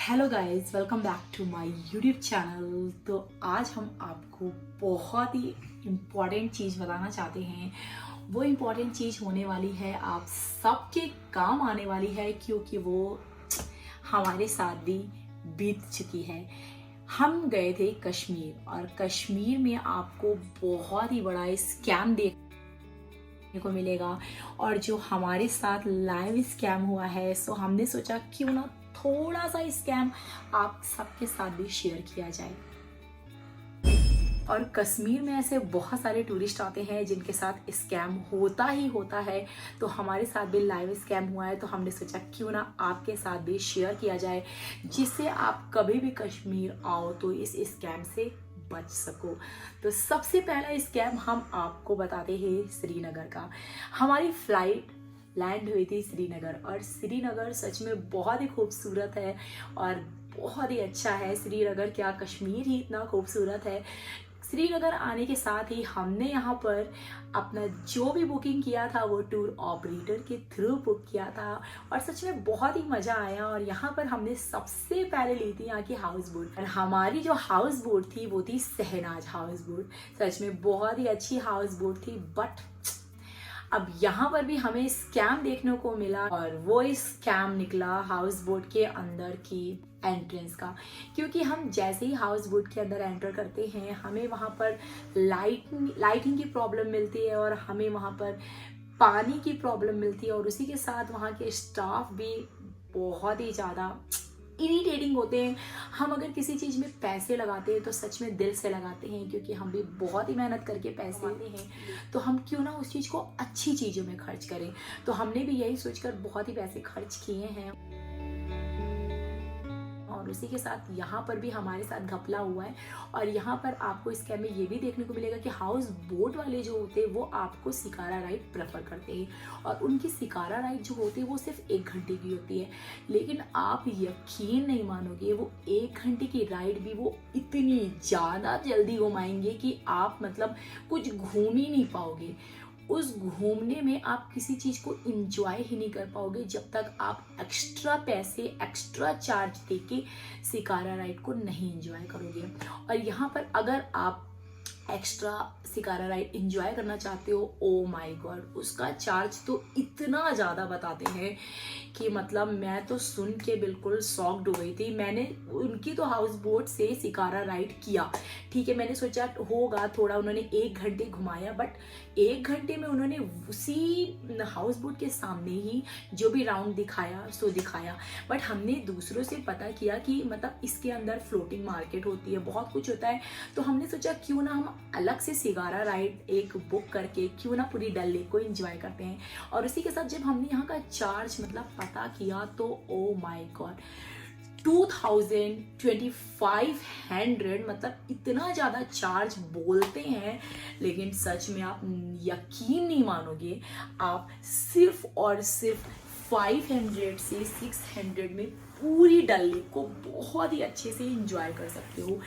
Hello guys, welcome back to my YouTube channel. तो आज हम आपको बहुत ही इम्पॉर्टेंट चीज़ बताना चाहते हैं। वो इम्पॉर्टेंट चीज़ होने वाली है, आप सबके काम आने वाली है, क्योंकि वो हमारे साथ भी बीत चुकी है। हम गए थे कश्मीर, और कश्मीर में आपको बहुत ही बड़ा स्कैम देखने को मिलेगा। और जो हमारे साथ लाइव स्कैम हुआ है, सो हमने सोचा क्यों ना थोड़ा सा स्कैम आप सबके साथ भी शेयर किया जाए। और कश्मीर में ऐसे बहुत सारे टूरिस्ट आते हैं जिनके साथ स्कैम होता ही होता है। तो हमारे साथ भी लाइव स्कैम हुआ है, तो हमने सोचा क्यों ना आपके साथ भी शेयर किया जाए, जिससे आप कभी भी कश्मीर आओ तो इस स्कैम से बच सको। तो सबसे पहला स्कैम हम आपको बताते हैं श्रीनगर का। हमारी फ्लाइट लैंड हुई थी श्रीनगर, और श्रीनगर सच में बहुत ही खूबसूरत है और बहुत ही अच्छा है। श्रीनगर क्या, कश्मीर ही इतना खूबसूरत है। श्रीनगर आने के साथ ही हमने यहाँ पर अपना जो भी बुकिंग किया था वो टूर ऑपरेटर के थ्रू बुक किया था, और सच में बहुत ही मज़ा आया। और यहाँ पर हमने सबसे पहले ली थी यहाँ की हाउस बोट, और हमारी जो हाउस बोट थी वो थी शहनाज हाउस बोट। सच में बहुत ही अच्छी हाउस बोट थी, बट अब यहाँ पर भी हमें स्कैम देखने को मिला, और वो स्कैम निकला हाउस बोट के अंदर की एंट्रेंस का। क्योंकि हम जैसे ही हाउस बोट के अंदर एंटर करते हैं, हमें वहाँ पर लाइटिंग की प्रॉब्लम मिलती है, और हमें वहाँ पर पानी की प्रॉब्लम मिलती है, और उसी के साथ वहाँ के स्टाफ भी बहुत ही ज़्यादा इरिटेटिंग होते हैं। हम अगर किसी चीज़ में पैसे लगाते हैं तो सच में दिल से लगाते हैं, क्योंकि हम भी बहुत ही मेहनत करके पैसे आते हैं। तो हम क्यों ना उस चीज़ को अच्छी चीज़ों में खर्च करें। तो हमने भी यही सोचकर बहुत ही पैसे खर्च किए हैं। और उसी के साथ यहाँ पर भी हमारे साथ घपला हुआ है। और यहाँ पर आपको स्कैम में ये भी देखने को मिलेगा कि हाउस बोट वाले जो होते हैं वो आपको शिकारा राइड प्रेफर करते हैं, और उनकी शिकारा राइड जो होती है वो सिर्फ 1 घंटे की होती है। लेकिन आप यकीन नहीं मानोगे, वो 1 घंटे की राइड भी वो इतनी ज़्यादा जल्दी घुमाएंगे कि आप मतलब कुछ घूम ही नहीं पाओगे। उस घूमने में आप किसी चीज़ को इंजॉय ही नहीं कर पाओगे जब तक आप एक्स्ट्रा पैसे, एक्स्ट्रा चार्ज देके शिकारा राइड को नहीं इंजॉय करोगे। और यहाँ पर अगर आप एक्स्ट्रा शिकारा राइड इंजॉय करना चाहते हो, ओ माय गॉड, उसका चार्ज तो इतना ज़्यादा बताते हैं कि मतलब मैं तो सुन के बिल्कुल शॉक्ड हो गई थी। मैंने उनकी तो हाउस बोट से शिकारा राइड किया, ठीक है, मैंने सोचा होगा थोड़ा, उन्होंने 1 घंटे घुमाया, बट 1 घंटे में उन्होंने उसी हाउस बोट के सामने ही जो भी राउंड दिखाया सो दिखाया। बट हमने दूसरों से पता किया कि मतलब इसके अंदर फ्लोटिंग मार्केट होती है, बहुत कुछ होता है। तो हमने सोचा क्यों ना हम अलग से शिकारा राइड एक बुक करके क्यों ना पूरी डल लेक को एंजॉय करते हैं। और उसी के साथ जब हमने यहाँ का चार्ज मतलब पता किया, तो ओ माय गॉड, 2500 मतलब इतना ज़्यादा चार्ज बोलते हैं। लेकिन सच में आप यकीन नहीं मानोगे, आप सिर्फ और सिर्फ 500 से 600 में पूरी डल लेक को बहुत ही अच्छे से एंजॉय कर सकते हो।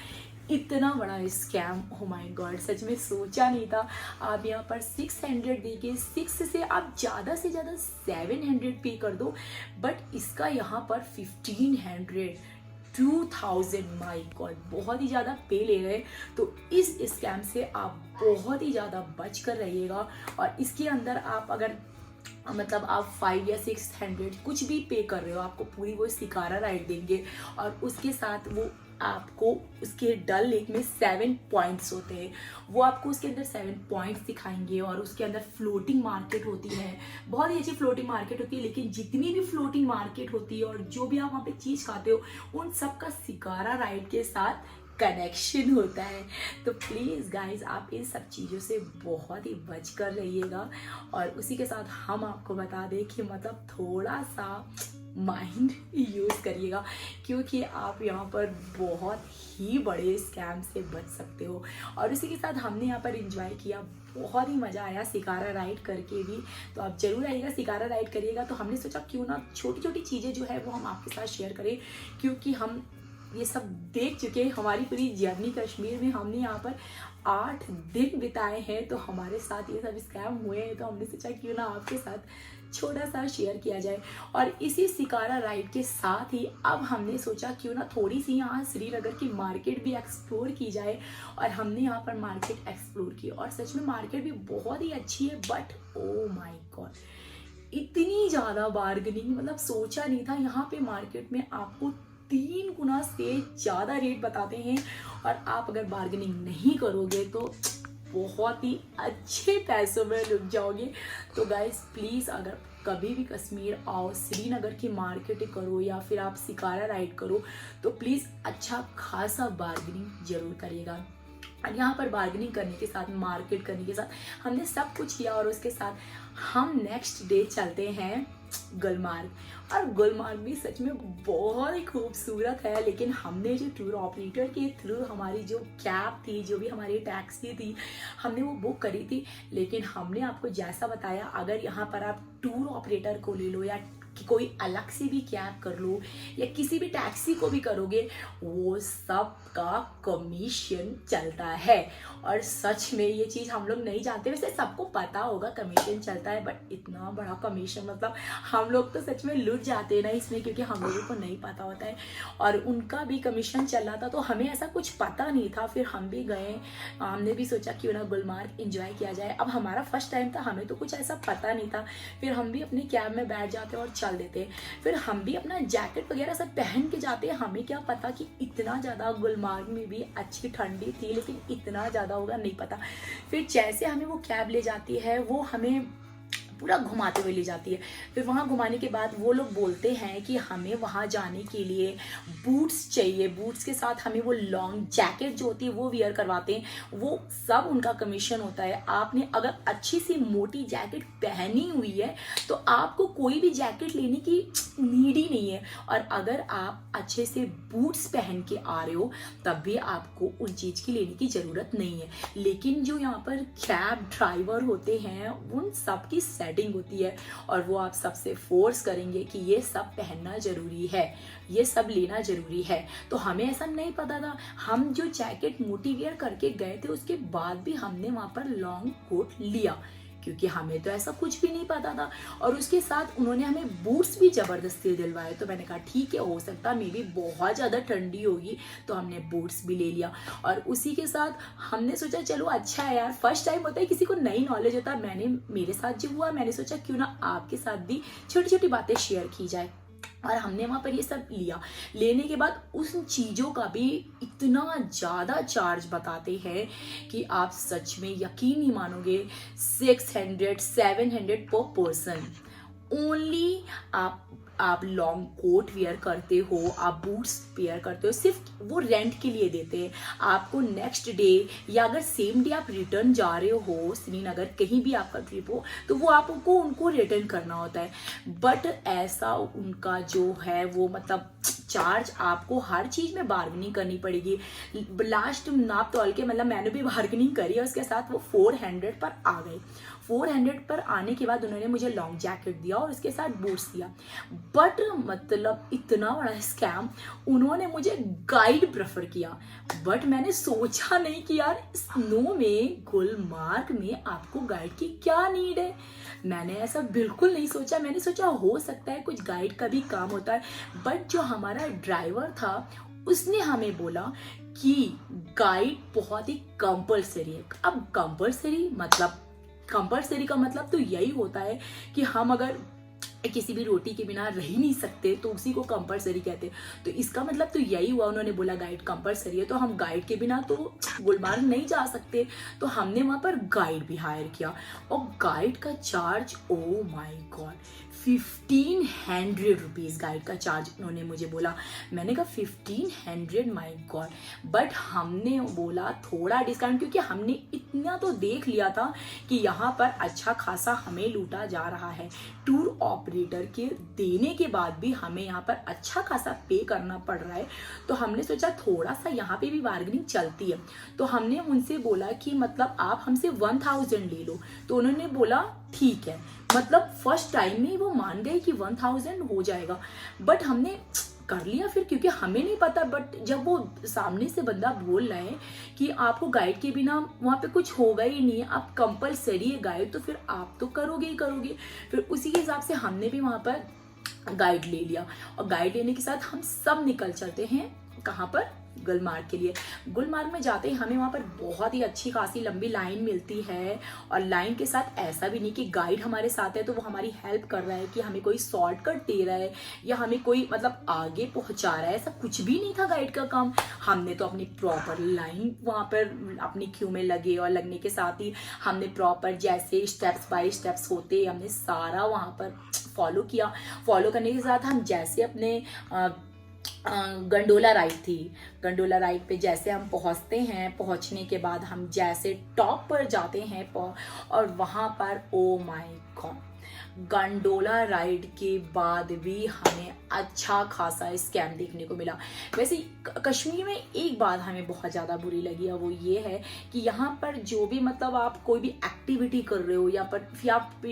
इतना बड़ा स्कैम, ओ माय गॉड, सच में सोचा नहीं था। आप यहाँ पर 600 देके 6 से आप ज़्यादा से ज़्यादा 700 पे कर दो, बट इसका यहाँ पर 1500 2000, माय गॉड, बहुत ही ज़्यादा पे ले रहे हैं। तो इस स्कैम से आप बहुत ही ज़्यादा बच कर रहिएगा। और इसके अंदर आप अगर मतलब आप 5 या 600 कुछ भी पे कर रहे हो, आपको पूरी वो शिकारा राइड देंगे। और उसके साथ वो आपको उसके डल लेक में 7 पॉइंट्स होते हैं, वो आपको उसके अंदर 7 पॉइंट्स दिखाएंगे। और उसके अंदर फ्लोटिंग मार्केट होती है, बहुत ही अच्छी फ्लोटिंग मार्केट होती है। लेकिन जितनी भी फ्लोटिंग मार्केट होती है और जो भी आप वहाँ पे चीज़ खाते हो, उन सब का शिकारा राइड के साथ कनेक्शन होता है। तो प्लीज़ गाइज, आप इन सब चीज़ों से बहुत ही बच कर रहिएगा। और उसी के साथ हम आपको बता दें कि मतलब थोड़ा सा माइंड यूज़ करिएगा, क्योंकि आप यहाँ पर बहुत ही बड़े स्कैम से बच सकते हो। और उसी के साथ हमने यहाँ पर एंजॉय किया, बहुत ही मज़ा आया शिकारा राइड करके भी। तो आप जरूर आइएगा, शिकारा राइड करिएगा। तो हमने सोचा क्यों ना छोटी छोटी चीज़ें जो है वो हम आपके साथ शेयर करें, क्योंकि हम ये सब देख चुके हैं। हमारी पूरी जर्नी कश्मीर में हमने यहाँ पर 8 दिन बिताए हैं, तो हमारे साथ ये सब स्कैम हुए हैं। तो हमने सोचा क्यों ना आपके साथ छोटा सा शेयर किया जाए। और इसी शिकारा राइड के साथ ही अब हमने सोचा क्यों ना थोड़ी सी यहाँ श्रीनगर की मार्केट भी एक्सप्लोर की जाए। और हमने यहाँ पर मार्केट एक्सप्लोर की और सच में मार्केट भी बहुत ही अच्छी है। बट ओ माय गॉड, इतनी ज़्यादा बार्गेनिंग, मतलब सोचा नहीं था। यहाँ पे मार्केट में आपको 3 गुना से ज़्यादा रेट बताते हैं और आप अगर बार्गेनिंग नहीं करोगे तो बहुत ही अच्छे पैसों में लुट जाओगे। तो गाइस प्लीज़, अगर कभी भी कश्मीर आओ, श्रीनगर की मार्केट करो या फिर आप शिकारा राइड करो, तो प्लीज़ अच्छा खासा बार्गेनिंग जरूर करिएगा। और यहाँ पर बार्गेनिंग करने के साथ, मार्केट करने के साथ हमने सब कुछ किया। और उसके साथ हम नेक्स्ट डे चलते हैं गुलमार्ग। और गुलमार्ग भी सच में बहुत ही खूबसूरत है। लेकिन हमने जो टूर ऑपरेटर के थ्रू हमारी जो कैब थी, जो भी हमारी टैक्सी थी, हमने वो बुक करी थी। लेकिन हमने आपको जैसा बताया, अगर यहाँ पर आप टूर ऑपरेटर को ले लो या कि कोई अलग से भी कैब कर लो या किसी भी टैक्सी को भी करोगे, वो सब का कमीशन चलता है। और सच में ये चीज़ हम लोग नहीं जानते, वैसे सबको पता होगा कमीशन चलता है, बट इतना बड़ा कमीशन, मतलब हम लोग तो सच में लुट जाते हैं ना इसमें, क्योंकि हम लोगों को नहीं पता होता है। और उनका भी कमीशन चल रहा था, तो हमें ऐसा कुछ पता नहीं था। फिर हम भी गए, हमने भी सोचा क्यों ना गुलमार्ग एंजॉय किया जाए। अब हमारा फर्स्ट टाइम था, हमें तो कुछ ऐसा पता नहीं था। फिर हम भी अपने कैब में बैठ जाते और चल देते। फिर हम भी अपना जैकेट वगैरह सब पहन के जाते। हमें क्या पता कि इतना ज़्यादा, गुलमार्ग में भी अच्छी ठंडी थी लेकिन इतना ज़्यादा होगा नहीं पता। फिर जैसे हमें वो कैब ले जाती है, वो हमें पूरा घुमाते हुए ले जाती है। फिर वहाँ घुमाने के बाद वो लोग बोलते हैं कि हमें वहाँ जाने के लिए बूट्स चाहिए। बूट्स के साथ हमें वो लॉन्ग जैकेट जो होती है वो वियर करवाते हैं। वो सब उनका कमीशन होता है। आपने अगर अच्छी सी मोटी जैकेट पहनी हुई है तो आपको कोई भी जैकेट लेने की नीड ही नहीं है। और अगर आप अच्छे से बूट्स पहन के आ रहे हो तब भी आपको उन चीज़ की लेने की ज़रूरत नहीं है। लेकिन जो यहाँ पर कैब ड्राइवर होते हैं, उन सब की सेटिंग होती है और वो आप सबसे फोर्स करेंगे कि ये सब पहनना जरूरी है, ये सब लेना जरूरी है। तो हमें ऐसा नहीं पता था। हम जो जैकेट मोटी वियर करके गए थे, उसके बाद भी हमने वहाँ पर लॉन्ग कोट लिया, क्योंकि हमें तो ऐसा कुछ भी नहीं पता था। और उसके साथ उन्होंने हमें बूट्स भी ज़बरदस्ती दिलवाए। तो मैंने कहा ठीक है, हो सकता है मे भी बहुत ज़्यादा ठंडी होगी, तो हमने बूट्स भी ले लिया। और उसी के साथ हमने सोचा चलो अच्छा है यार, फर्स्ट टाइम होता है, किसी को नई नॉलेज होता है। मेरे साथ जो हुआ, मैंने सोचा क्यों ना आपके साथ भी छोटी छोटी बातें शेयर की जाए। और हमने वहाँ पर ये सब लिया। लेने के बाद उन चीज़ों का भी इतना ज़्यादा चार्ज बताते हैं कि आप सच में यकीन नहीं मानोगे। 600-700 पर पर्सन ओनली। आप लॉन्ग कोट वेयर करते हो, आप बूट्स वेयर करते हो, सिर्फ वो रेंट के लिए देते हैं आपको। नेक्स्ट डे या अगर सेम डे आप रिटर्न जा रहे हो श्रीनगर, कहीं भी आपका ट्रिप हो, तो वो आपको उनको रिटर्न करना होता है। बट ऐसा उनका जो है वो मतलब चार्ज, आपको हर चीज़ में बार्गेनिंग करनी पड़ेगी। लास्ट नाप तोल के, मतलब मैंने भी बार्गेनिंग करी है उसके साथ, वो 400 पर आ गए। 400 पर आने के बाद उन्होंने मुझे लॉन्ग जैकेट दिया और उसके साथ बूट्स दिया। बट मतलब इतना बड़ा स्कैम, उन्होंने मुझे गाइड प्रेफर किया। बट मैंने सोचा नहीं कि यार स्नो में, गुलमार्ग में आपको गाइड की क्या नीड है। मैंने ऐसा बिल्कुल नहीं सोचा। मैंने सोचा हो सकता है कुछ गाइड का भी काम होता है। बट जो हमारा ड्राइवर था, उसने हमें बोला कि गाइड बहुत ही कंपलसरी है। अब कंपलसरी का मतलब तो यही होता है कि हम अगर किसी भी रोटी के बिना रह ही नहीं सकते तो उसी को कंपलसरी कहते हैं। तो इसका मतलब तो यही हुआ, उन्होंने बोला गाइड कंपलसरी है, तो हम गाइड के बिना तो गुलमार्ग नहीं जा सकते। तो हमने वहाँ पर गाइड भी हायर किया। और गाइड का charge, oh my God, 1500 rupees guide का चार्ज उन्होंने मुझे बोला। मैंने कहा 1500, माय गॉड। बट हमने बोला थोड़ा डिस्काउंट, क्योंकि हमने इतना तो देख लिया था कि यहाँ पर अच्छा खासा हमें लूटा जा रहा है। टूर ऑपरेटर के देने के बाद भी हमें यहाँ पर अच्छा खासा पे करना पड़ रहा है। तो हमने सोचा थोड़ा सा यहाँ पे भी बार्गेनिंग चलती है। तो हमने उनसे बोला कि मतलब आप हमसे 1000 ले लो। तो उन्होंने बोला ठीक है। मतलब फर्स्ट टाइम में वो मान गए कि 1000 हो जाएगा। बट हमने कर लिया फिर, क्योंकि हमें नहीं पता, बट जब वो सामने से बंदा बोल रहा है कि आपको गाइड के बिना वहाँ पे कुछ होगा ही नहीं है, आप कंपलसरी है गाइड, तो फिर आप तो करोगे ही करोगे। फिर उसी के हिसाब से हमने भी वहाँ पर गाइड ले लिया, और गाइड लेने के साथ हम सब निकल चलते हैं कहाँ पर, गुलमार्ग के लिए। गुलमार्ग में जाते ही हमें वहाँ पर बहुत ही अच्छी खासी लंबी लाइन मिलती है, और लाइन के साथ ऐसा भी नहीं कि गाइड हमारे साथ है तो वो हमारी हेल्प कर रहा है कि हमें कोई शॉर्टकट दे रहा है या हमें कोई मतलब आगे पहुंचा रहा है, ऐसा कुछ भी नहीं था गाइड का काम। हमने तो अपनी प्रॉपर लाइन वहाँ पर अपनी क्यू में लगे, और लगने के साथ ही हमने प्रॉपर जैसे स्टेप्स बाय स्टेप्स होते हमने सारा वहाँ पर फॉलो किया। फॉलो करने के साथ हम जैसे अपने गंडोला राइड थी, गंडोला राइड पे जैसे हम पहुंचते हैं, पहुंचने के बाद हम जैसे टॉप पर जाते हैं और वहां पर oh my God, gondola ride के बाद भी हमें अच्छा खासा स्कैम देखने को मिला। वैसे कश्मीर में एक बात हमें बहुत ज़्यादा बुरी लगी है, वो ये है कि यहाँ पर जो भी मतलब आप कोई भी एक्टिविटी कर रहे हो या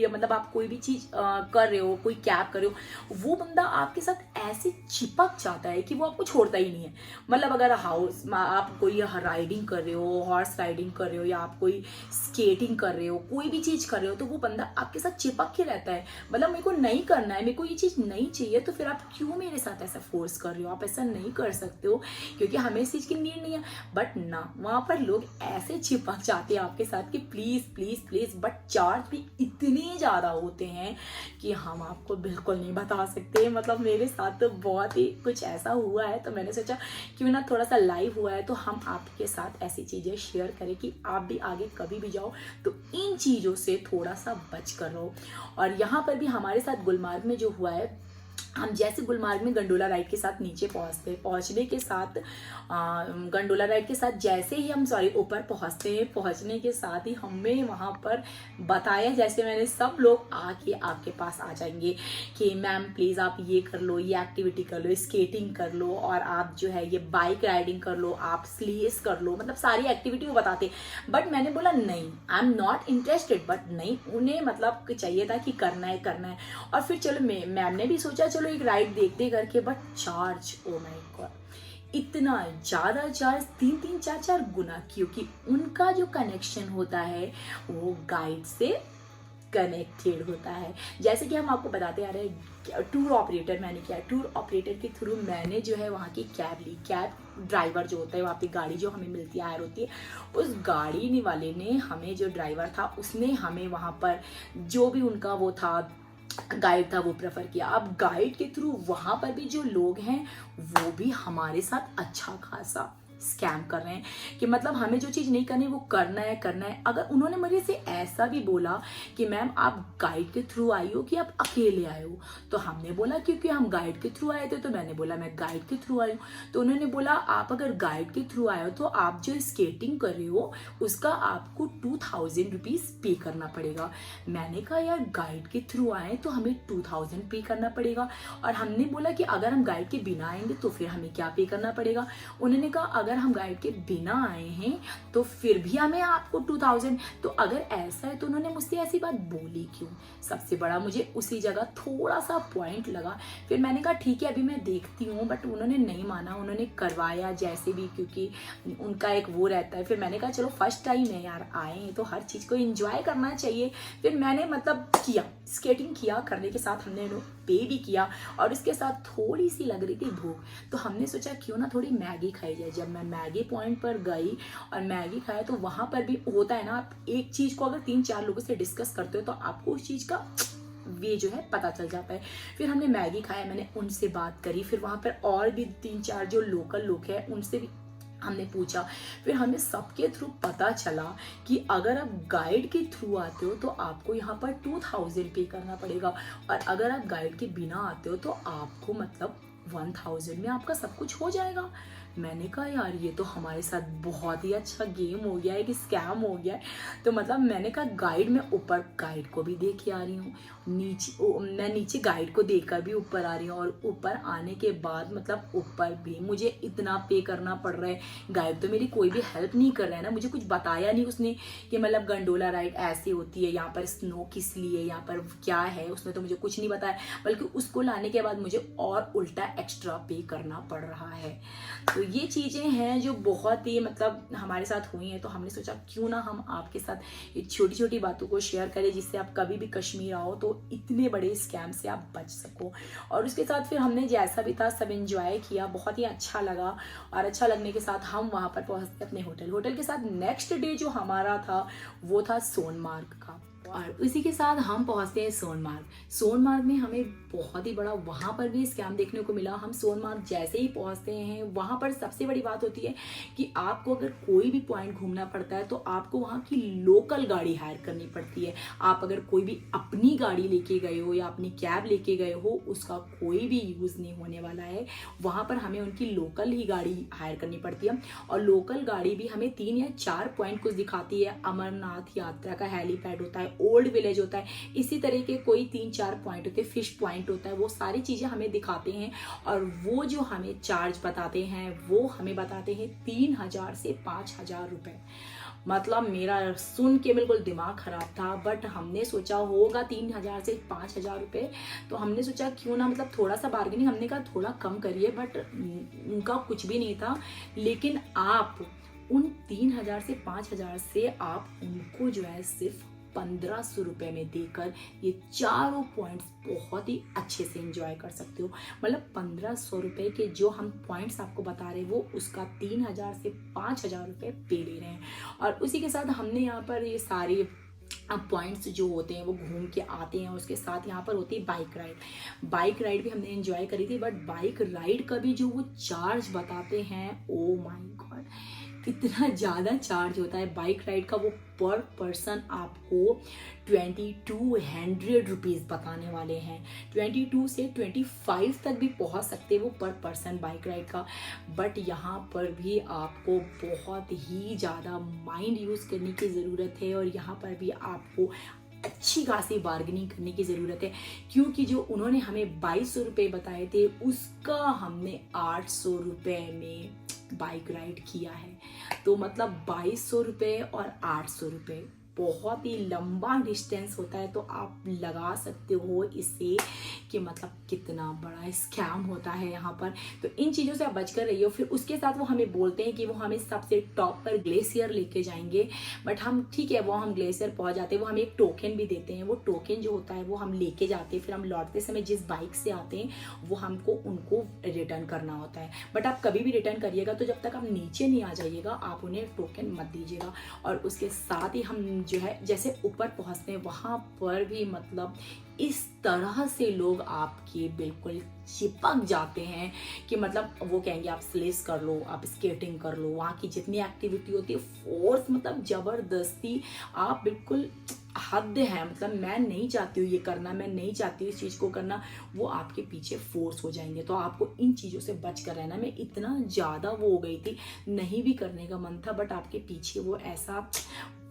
मतलब आप कोई भी चीज़ कर रहे हो, कोई कैब कर रहे हो, वो बंदा आपके साथ ऐसे चिपक जाता है कि वो आपको छोड़ता ही नहीं है। मतलब अगर आप कोई राइडिंग कर रहे हो, हॉर्स राइडिंग कर रहे हो, या आप कोई स्केटिंग कर रहे हो, कोई भी चीज़ कर रहे हो, तो वो बंदा आपके साथ चिपक के रहता है। मतलब मेरे को नहीं करना है, मेरे को ये चीज़ नहीं चाहिए, तो फिर आप क्यों मेरे साथ ऐसा फोर्स कर रहे हो? आप ऐसा नहीं कर सकते हो क्योंकि हमें इस चीज़ की नीड नहीं है। बट ना, वहाँ पर लोग ऐसे चिपक जाते हैं आपके साथ कि please please please, but charge भी इतने ज़्यादा होते हैं कि हम आपको बिल्कुल नहीं बता सकते। मतलब मेरे साथ तो बहुत ही कुछ ऐसा हुआ है, तो मैंने सोचा क्यों ना थोड़ा सा लाइव हुआ है तो हम आपके साथ ऐसी चीज़ें शेयर करें कि आप भी आगे कभी भी जाओ तो इन चीज़ों से थोड़ा सा बच कर रहो। और यहाँ पर भी हमारे साथ गुलमार्ग में जो हुआ है, हम जैसे गुलमार्ग में गंडोला राइड के साथ नीचे पहुंचने के साथ गंडोला राइड के साथ जैसे ही हम ऊपर पहुंचते हैं, पहुंचने के साथ ही हमें वहां पर बताया, जैसे मैंने, सब लोग आके आपके पास आ जाएंगे कि मैम प्लीज़ आप ये कर लो, ये एक्टिविटी कर लो, स्केटिंग कर लो, और आप जो है ये बाइक राइडिंग कर लो, आप स्लीस कर लो, मतलब सारी एक्टिविटी वो बताते। बट मैंने बोला नहीं, I am not interested. But नहीं, उन्हें मतलब चाहिए था कि करना है करना है। और फिर चलो मैम ने भी सोचा चलो एक राइड देखते करके, but charge, oh my God, इतना ज़्यादा चार्ज, 3-4 गुना, क्योंकि उनका जो कनेक्शन होता है वो गाइड से कनेक्टेड होता है। जैसे कि हम आपको बताते आ रहे हैं, टूर ऑपरेटर मैंने किया, टूर ऑपरेटर के थ्रू मैंने जो है वहाँ की कैब ली। कैब ड्राइवर जो होता है, वहाँ पे गाड़ी जो हमें मिलती है, हायर होती है, उस गाड़ी वाले ने हमें, जो ड्राइवर था उसने हमें वहाँ पर जो भी उनका वो था गाइड था वो प्रेफर किया। अब गाइड के थ्रू वहाँ पर भी जो लोग हैं वो भी हमारे साथ अच्छा खासा स्कैम कर रहे हैं कि मतलब हमें जो चीज़ नहीं करनी वो करना है करना है। अगर उन्होंने मेरे से ऐसा भी बोला कि मैम आप गाइड के थ्रू आई हो कि आप अकेले आए हो, तो हमने बोला क्योंकि हम गाइड के थ्रू आए थे, तो मैंने बोला मैं गाइड के थ्रू आई हूँ। तो उन्होंने बोला आप अगर गाइड के थ्रू आए हो तो आप जो स्केटिंग कर रहे हो उसका आपको 2000 रुपीज़ पे करना पड़ेगा। मैंने कहा यार गाइड के थ्रू आए तो हमें 2000 पे करना पड़ेगा, और हमने बोला कि अगर हम गाइड के बिना आएंगे तो फिर हमें क्या पे करना पड़ेगा। उन्होंने कहा अगर हम गाइड के बिना आए हैं तो फिर भी हमें आपको 2000। तो अगर ऐसा है तो उन्होंने मुझसे ऐसी बात बोली क्यों? सबसे बड़ा मुझे उसी जगह थोड़ा सा पॉइंट लगा। फिर मैंने कहा ठीक है अभी मैं देखती हूँ, बट उन्होंने नहीं माना, उन्होंने करवाया जैसे भी, क्योंकि उनका एक वो रहता है। फिर मैंने कहा चलो फर्स्ट टाइम है यार, आए हैं तो हर चीज़ को एंजॉय करना चाहिए। फिर मैंने मतलब किया, स्केटिंग किया, करने के साथ हमने पे भी किया, और इसके साथ थोड़ी सी लग रही थी भूख, तो हमने सोचा क्यों ना थोड़ी मैगी खाई जाए। जब मैं मैगी पॉइंट पर गई और मैगी खाया तो वहाँ पर भी होता है ना, आप एक चीज़ को अगर 3-4 लोगों से डिस्कस करते हो तो आपको उस चीज़ का वे जो है पता चल जाता है। फिर हमने मैगी खाया, मैंने उनसे बात करी, फिर वहाँ पर और भी 3-4 जो लोकल लोग हैं उनसे भी हमने पूछा। फिर हमें सबके थ्रू पता चला कि अगर आप गाइड के थ्रू आते हो तो आपको यहाँ पर 2000 पे करना पड़ेगा, और अगर आप गाइड के बिना आते हो तो आपको मतलब 1000 में आपका सब कुछ हो जाएगा। मैंने कहा यार ये तो हमारे साथ बहुत ही अच्छा गेम हो गया है कि स्कैम हो गया है। तो मतलब मैंने कहा गाइड में ऊपर गाइड को भी देख के आ रही हूँ, मैं नीचे गाइड को देखकर भी ऊपर आ रही हूँ, और ऊपर आने के बाद मतलब ऊपर भी मुझे इतना पे करना पड़ रहा है। गाइड तो मेरी कोई भी हेल्प नहीं कर रहा है ना, मुझे कुछ बताया नहीं उसने कि मतलब गंडोला राइड ऐसी होती है, यहाँ पर स्नो किस लिए, यहाँ पर क्या है, उसने तो मुझे कुछ नहीं बताया, बल्कि उसको लाने के बाद मुझे और उल्टा एक्स्ट्रा पे करना पड़ रहा है। तो ये चीज़ें हैं जो बहुत ही मतलब हमारे साथ हुई हैं, तो हमने सोचा क्यों ना हम आपके साथ ये छोटी छोटी बातों को शेयर करें, जिससे आप कभी भी कश्मीर आओ तो इतने बड़े स्कैम से आप बच सको। और उसके साथ फिर हमने जैसा भी था सब एंजॉय किया, बहुत ही अच्छा लगा। और अच्छा लगने के साथ हम वहाँ पर पहुँचते अपने होटल के साथ। नेक्स्ट डे जो हमारा था वो था सोनमार्ग का, और उसी के साथ हम पहुंचते हैं सोनमार्ग में हमें बहुत ही बड़ा वहाँ पर भी स्कैम देखने को मिला। हम सोनमार्ग जैसे ही पहुंचते हैं, वहाँ पर सबसे बड़ी बात होती है कि आपको अगर कोई भी पॉइंट घूमना पड़ता है तो आपको वहाँ की लोकल गाड़ी हायर करनी पड़ती है। आप अगर कोई भी अपनी गाड़ी लेके गए हो या अपनी कैब लेके गए हो, उसका कोई भी यूज़ नहीं होने वाला है। वहाँ पर हमें उनकी लोकल ही गाड़ी हायर करनी पड़ती है, और लोकल गाड़ी भी हमें 3 या 4 पॉइंट कुछ दिखाती है। अमरनाथ यात्रा का हेलीपैड होता है, ओल्ड विलेज होता है, इसी तरह के कोई 3-4 पॉइंट होते हैं, फिश पॉइंट होता है, वो सारी चीज़ें हमें दिखाते हैं। और वो जो हमें चार्ज बताते हैं वो हमें बताते हैं 3000 से 5000 रुपये। मतलब मेरा सुन के बिल्कुल दिमाग खराब था, बट हमने सोचा होगा 3000 से 5000 रुपये, तो हमने सोचा क्यों ना मतलब थोड़ा सा बार्गेनिंग, हमने कहा थोड़ा कम करिए, बट उनका कुछ भी नहीं था। लेकिन आप उन 3000 से 5000 से आप उनको जो है सिर्फ 1500 रुपये में देकर ये चारों पॉइंट्स बहुत ही अच्छे से एंजॉय कर सकते हो। मतलब 1500 रुपये के जो हम पॉइंट्स आपको बता रहे हैं वो उसका 3000 से 5000 रुपये पे ले रहे हैं। और उसी के साथ हमने यहाँ पर ये सारे पॉइंट्स जो होते हैं वो घूम के आते हैं। उसके साथ यहाँ पर होती है बाइक राइड भी हमने एंजॉय करी थी, बट बाइक राइड का भी जो वो चार्ज बताते हैं, ओ माय गॉड कितना ज़्यादा चार्ज होता है बाइक राइड का। वो पर पर्सन आपको 2200 रुपीज़ बताने वाले हैं। 22 से 25 तक भी पहुंच सकते हैं वो पर पर्सन बाइक राइड का। बट यहाँ पर भी आपको बहुत ही ज़्यादा माइंड यूज़ करने की ज़रूरत है, और यहाँ पर भी आपको अच्छी खासी बार्गेनिंग करने की ज़रूरत है, क्योंकि जो उन्होंने हमें 2200 रुपये बताए थे उसका हमने 800 रुपये में बाइक राइड किया है। तो मतलब 2200 रुपये और 800 रुपये बहुत ही लंबा डिस्टेंस होता है, तो आप लगा सकते हो इससे कि मतलब कितना बड़ा स्कैम होता है यहाँ पर। तो इन चीज़ों से आप बचकर रहिए। फिर उसके साथ वो हमें बोलते हैं कि वो हमें सबसे टॉप पर ग्लेशियर लेके जाएंगे, बट हम ठीक है वो हम ग्लेशियर पहुँच जाते हैं। वो हमें एक टोकन भी देते हैं, वो टोकन जो होता है वो हम लेके जाते हैं। फिर हम लौटते समय जिस बाइक से आते हैं वो हमको उनको रिटर्न करना होता है। बट आप कभी भी रिटर्न करिएगा तो जब तक आप नीचे नहीं आ जाइएगा आप उन्हें टोकन मत दीजिएगा। और उसके साथ ही हम जो है जैसे ऊपर पहुंचते हैं वहां पर भी मतलब इस तरह से लोग आपके बिल्कुल चिपक जाते हैं कि मतलब वो कहेंगे आप स्लेस कर लो, आप स्केटिंग कर लो, वहाँ की जितनी एक्टिविटी होती है फोर्स मतलब ज़बरदस्ती, आप बिल्कुल हद है। मतलब मैं नहीं चाहती हूँ ये करना, मैं नहीं चाहती हूँ इस चीज़ को करना, वो आपके पीछे फोर्स हो जाएंगे। तो आपको इन चीज़ों से बच कर रहना। मैं इतना ज़्यादा वो हो गई थी, नहीं भी करने का मन था, बट आपके पीछे वो ऐसा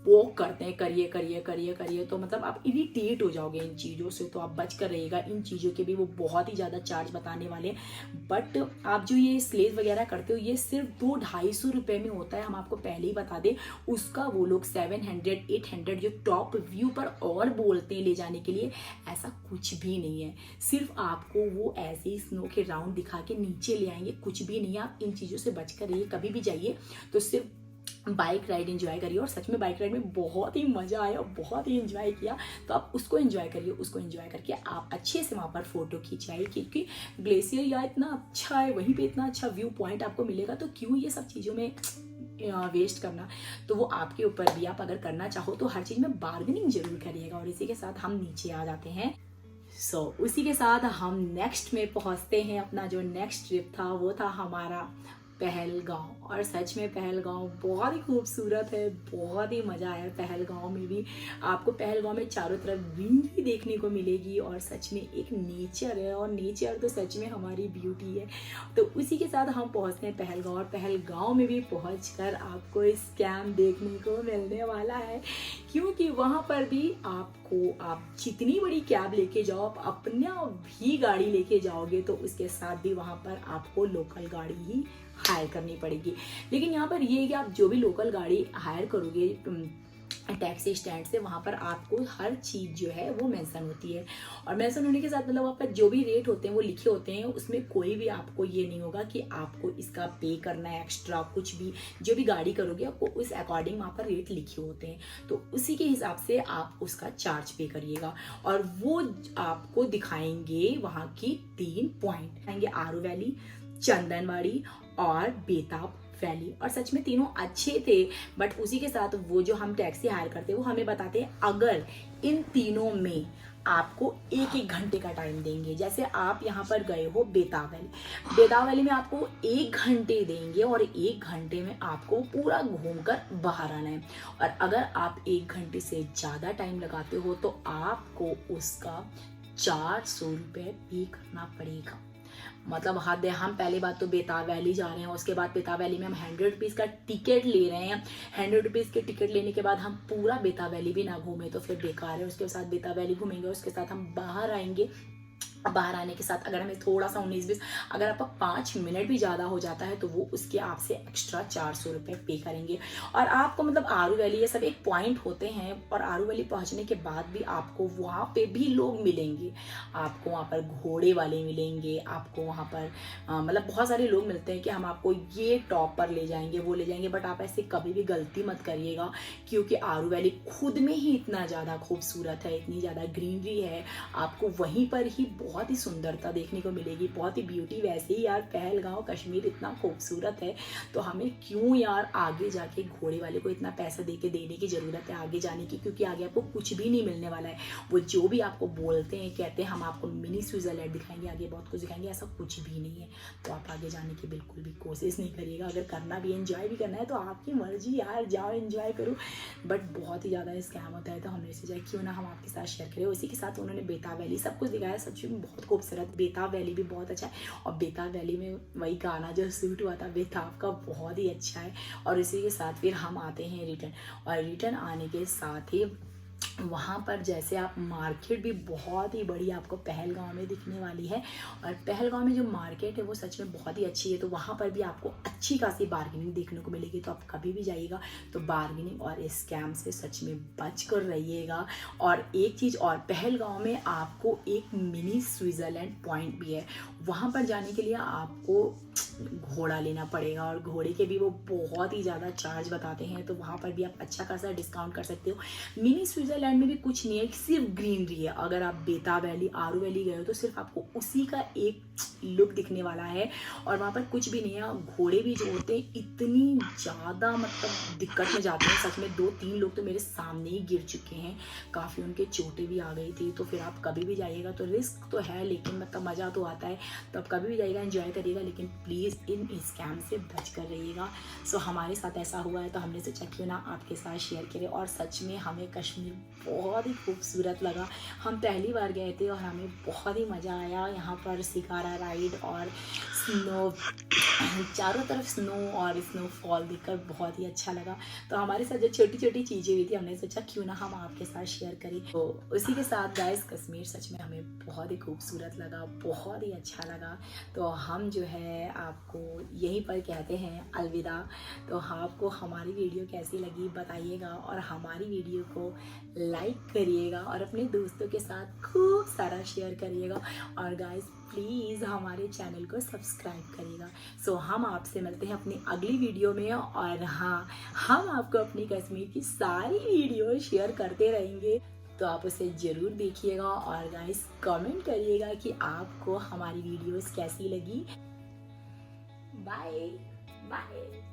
वो करते हैं करिए करिए करिए करिए, तो मतलब आप इरिटेट हो जाओगे इन चीज़ों से। तो आप बच कर रहिएगा। इन चीज़ों के भी वो बहुत ही ज़्यादा चार्ज बताने वाले हैं। बट आप जो ये स्लेज वगैरह करते हो ये सिर्फ 200-250 रुपये में होता है। हम आपको पहले ही बता दें, उसका वो लोग 700-800 जो टॉप व्यू पर और बोलते हैं ले जाने के लिए, ऐसा कुछ भी नहीं है। सिर्फ आपको वो ऐसे ही स्नो के राउंड दिखा के नीचे ले आएंगे, कुछ भी नहीं है। आप इन चीज़ों से बच कर रहिए। कभी भी जाइए तो सिर्फ बाइक राइड एंजॉय करिए। और सच में बाइक राइड में बहुत ही मज़ा आया, बहुत ही एंजॉय किया। तो आप उसको एंजॉय करिए, उसको एंजॉय करके आप अच्छे से वहाँ पर फोटो खिंचाइए, क्योंकि ग्लेशियर या इतना अच्छा है, वहीं पे इतना अच्छा व्यू पॉइंट आपको मिलेगा, तो क्यों ये सब चीज़ों में वेस्ट करना। तो वो आपके ऊपर भी, आप अगर करना चाहो तो हर चीज़ में बार्गेनिंग जरूर करिएगा। और इसी के साथ हम नीचे आ जाते हैं। उसी के साथ हम नेक्स्ट में पहुँचते हैं। अपना जो नेक्स्ट ट्रिप था वो था हमारा पहलगांव। और सच में पहलगांव बहुत ही खूबसूरत है, बहुत ही मज़ा आया पहलगांव में भी। आपको पहलगांव में चारों तरफ ग्रीनरी देखने को मिलेगी, और सच में एक नेचर है, और नेचर तो सच में हमारी ब्यूटी है। तो उसी के साथ हम पहुंचते हैं पहलगांव। और पहलगांव में भी पहुंचकर आपको स्कैम देखने को मिलने वाला है, क्योंकि वहाँ पर भी आप जितनी बड़ी कैब लेके जाओ, आप अपना भी गाड़ी लेके जाओगे तो उसके साथ भी वहाँ पर आपको लोकल गाड़ी ही हायर करनी पड़ेगी। लेकिन यहाँ पर ये है कि आप जो भी लोकल गाड़ी हायर करोगे टैक्सी स्टैंड से, वहाँ पर आपको हर चीज़ जो है वो मेंशन होती है। और मेंशन होने के साथ मतलब आपका जो भी रेट होते हैं वो लिखे होते हैं, उसमें कोई भी आपको ये नहीं होगा कि आपको इसका पे करना है एक्स्ट्रा कुछ भी। जो भी गाड़ी करोगे आपको उस अकॉर्डिंग वहाँ पर रेट लिखे होते हैं, तो उसी के हिसाब से आप उसका चार्ज पे करिएगा। और वो आपको दिखाएंगे वहाँ की 3 पॉइंट आएंगे, आरू वैली, चंदनवाड़ी और बेताब वैली। और सच में तीनों अच्छे थे, बट उसी के साथ वो जो हम टैक्सी हायर करते हैं वो हमें बताते हैं अगर इन तीनों में आपको 1-1 घंटे का टाइम देंगे। जैसे आप यहाँ पर गए हो बेताब वैली, बेताब वैली में आपको 1 घंटे देंगे और 1 घंटे में आपको पूरा घूमकर बाहर आना है। और अगर आप 1 घंटे से ज़्यादा टाइम लगाते हो तो आपको उसका 400 रुपये पे करना पड़ेगा। मतलब हद है। हम पहली बात तो बेताब वैली जा रहे हैं, उसके बाद बेताब वैली में हम 100 रुपीज़ का टिकट ले रहे हैं। 100 रुपीज़ के टिकट लेने के बाद हम पूरा बेताब वैली भी ना घूमे तो फिर बेकार है। उसके साथ बेताब वैली घूमेंगे, उसके साथ हम बाहर आएंगे। बाहर आने के साथ अगर हमें थोड़ा सा 19-20 अगर आपका 5 मिनट भी ज़्यादा हो जाता है तो वो उसके आपसे एक्स्ट्रा 400 रुपये पे करेंगे। और आपको मतलब आरू वैली ये सब एक पॉइंट होते हैं, और आरू वैली पहुंचने के बाद भी आपको वहाँ पे भी लोग मिलेंगे। आपको वहाँ पर घोड़े वाले मिलेंगे, आपको वहाँ पर मतलब बहुत सारे लोग मिलते हैं कि हम आपको ये टॉप पर ले जाएंगे वो ले जाएंगे। बट आप ऐसे कभी भी गलती मत करिएगा, क्योंकि आरू वैली खुद में ही इतना ज़्यादा खूबसूरत है, इतनी ज़्यादा ग्रीनरी है, आपको वहीं पर ही बहुत ही सुंदरता देखने को मिलेगी, बहुत ही ब्यूटी। वैसे ही यार पहलगांव कश्मीर इतना खूबसूरत है, तो हमें क्यों यार आगे जाके घोड़े वाले को इतना पैसा दे के देने की ज़रूरत है आगे जाने की, क्योंकि आगे आपको कुछ भी नहीं मिलने वाला है। वो जो भी आपको बोलते हैं कहते हैं हम आपको मिनी स्विट्जरलैंड दिखाएंगे, आगे बहुत कुछ दिखाएंगे, ऐसा कुछ भी नहीं है। तो आप आगे जाने की बिल्कुल भी कोशिश नहीं करिएगा। अगर करना भी एंजॉय भी करना है तो आपकी मर्जी यार, जाओ एंजॉय करो। बट बहुत ही ज़्यादा स्कैम होता है, तो हमने सोचा क्यों ना हम आपके साथ शेयर करें। उसी के साथ उन्होंने बेताब वैली सब कुछ दिखाया, सच में बहुत खूबसूरत। बेताब वैली भी बहुत अच्छा है, और बेताब वैली में वही गाना जो शूट हुआ था बेताब का, बहुत ही अच्छा है। और इसी के साथ फिर हम आते हैं रिटर्न, और रिटर्न आने के साथ ही वहाँ पर जैसे आप मार्केट भी बहुत ही बड़ी आपको पहलगांव में दिखने वाली है। और पहलगांव में जो मार्केट है वो सच में बहुत ही अच्छी है, तो वहाँ पर भी आपको अच्छी खासी बार्गेनिंग देखने को मिलेगी। तो आप कभी भी जाइएगा तो बार्गेनिंग और स्कैम से सच में बच कर रहिएगा। और एक चीज़ और, पहलगांव में आपको एक मिनी स्विट्ज़रलैंड पॉइंट भी है, वहाँ पर जाने के लिए आपको घोड़ा लेना पड़ेगा, और घोड़े के भी वो बहुत ही ज़्यादा चार्ज बताते हैं, तो वहाँ पर भी आप अच्छा खासा डिस्काउंट कर सकते हो। मिनी स्विट्ज़रलैंड में भी कुछ नहीं है, सिर्फ ग्रीनरी है। अगर आप बेताब वैली, आरू वैली गए हो तो सिर्फ आपको उसी का एक लुक दिखने वाला है, और वहाँ पर कुछ भी नहीं है। घोड़े भी जो होते हैं इतनी ज़्यादा मतलब दिक्कत में जाते हैं, सच में 2-3 लोग तो मेरे सामने ही गिर चुके हैं, काफ़ी उनके चोटें भी आ गई थी। तो फिर आप कभी भी जाइएगा तो रिस्क तो है, लेकिन मतलब मज़ा तो आता है। तो आप कभी भी जाइएगा एंजॉय करिएगा, लेकिन प्लीज़ इन स्कैम से बच कर रहिएगा। सो हमारे साथ ऐसा हुआ है तो हमने सोचा क्यों ना आपके साथ शेयर करें। और सच में हमें कश्मीर बहुत ही खूबसूरत लगा। हम पहली बार गए थे और हमें बहुत ही मज़ा आया। यहाँ पर शिकारा राइड और स्नो, चारों तरफ स्नो और स्नोफॉल देखकर बहुत ही अच्छा लगा। तो हमारे साथ जो छोटी छोटी चीज़ें हुई थी हमने सोचा क्यों ना हम आपके साथ शेयर करें। तो उसी के साथ गाइस कश्मीर सच में हमें बहुत ही खूबसूरत लगा, बहुत ही अच्छा लगा। तो हम जो है आपको यहीं पर कहते हैं अलविदा। तो आपको हमारी वीडियो कैसी लगी बताइएगा, और हमारी वीडियो को लाइक करिएगा और अपने दोस्तों के साथ खूब सारा शेयर करिएगा। और गाइस प्लीज़ हमारे चैनल को सब्सक्राइब करिएगा। सो हम आपसे मिलते हैं अपनी अगली वीडियो में। और हाँ, हम आपको अपनी कश्मीर की सारी वीडियो शेयर करते रहेंगे, तो आप उसे ज़रूर देखिएगा। और गाइस कमेंट करिएगा कि आपको हमारी वीडियोस कैसी लगी। Bye bye.